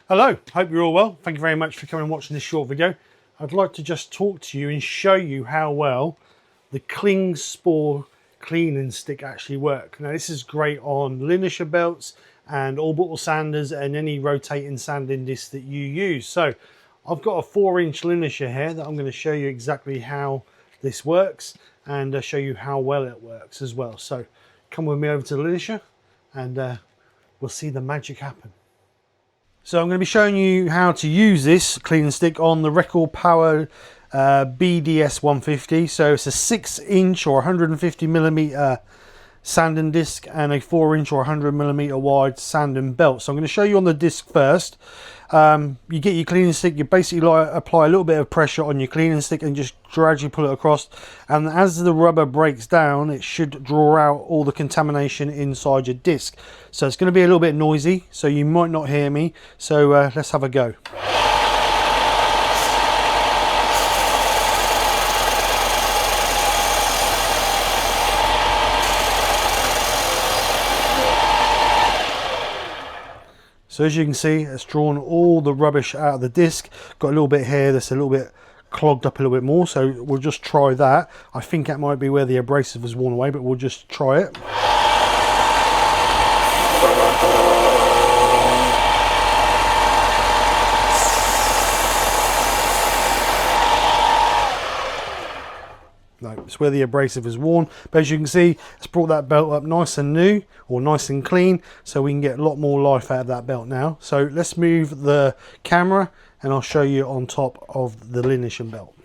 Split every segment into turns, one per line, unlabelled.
Hello, hope you're all well. Thank you very much for coming and watching this short video. I'd like to just talk to you and show you how well the Klingspor Cleaning Stick actually work. Now this is great on linear belts and orbital sanders and any rotating sanding disc that you use. So I've got a 4-inch linear here that I'm going to show you exactly how this works and show you how well it works as well. So come with me over to the linear and we'll see the magic happen. So I'm going to be showing you how to use this cleaning stick on the Record Power BDS 150. So it's a 6-inch or 150mm sanding disc and a 4-inch or 100mm wide sanding belt. So I'm going to show you on the disc first. You get your cleaning stick, you basically apply a little bit of pressure on your cleaning stick and just gradually pull it across, and as the rubber breaks down it should draw out all the contamination inside your disc. So it's going to be a little bit noisy, so you might not hear me, so let's have a go. So as you can see, it's drawn all the rubbish out of the disc. Got a little bit here that's a little bit clogged up a little bit more, so we'll just try that. I think that might be where the abrasive has worn away, but we'll just try it. No, it's where the abrasive is worn, but as you can see, it's brought that belt up nice and new, or nice and clean, so we can get a lot more life out of that belt now. So let's move the camera and I'll show you on top of the linear belt.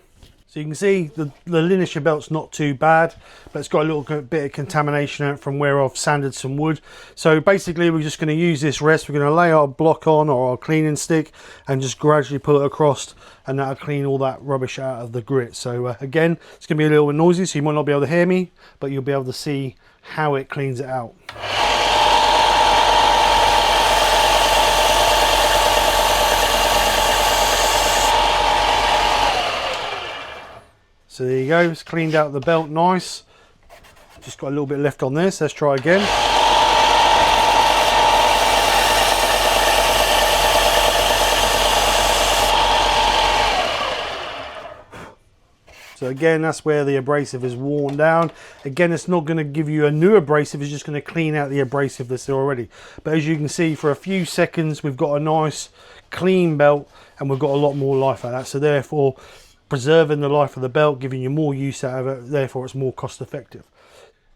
So you can see the linear belt's not too bad, but it's got a little bit of contamination in it from where I've sanded some wood. So basically we're just going to use this rest. We're going to lay our block on, or our cleaning stick, and just gradually pull it across, and that'll clean all that rubbish out of the grit. So again, it's going to be a little bit noisy, so you might not be able to hear me, but you'll be able to see how it cleans it out. So there you go, it's cleaned out the belt nice. Just got a little bit left on this, let's try again. So again, that's where the abrasive is worn down. Again, it's not going to give you a new abrasive, it's just going to clean out the abrasive that's there already. But as you can see, for a few seconds we've got a nice clean belt and we've got a lot more life out of that. So therefore, preserving the life of the belt, giving you more use out of it, therefore it's more cost effective.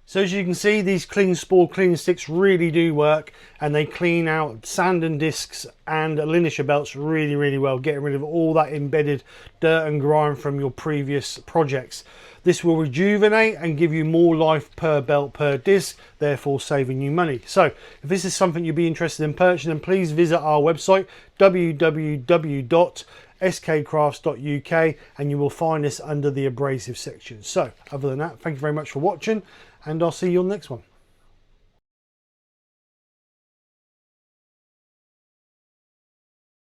So as you can see, these Klingspor cleaning sticks really do work, and they clean out sanding discs and linear belts really well, getting rid of all that embedded dirt and grime from your previous projects. This will rejuvenate and give you more life per belt per disc, therefore saving you money. So if this is something you'd be interested in purchasing, then please visit our website www.skkrafts.uk and you will find this under the abrasive section. So other than that, thank you very much for watching, and I'll see you on the next one.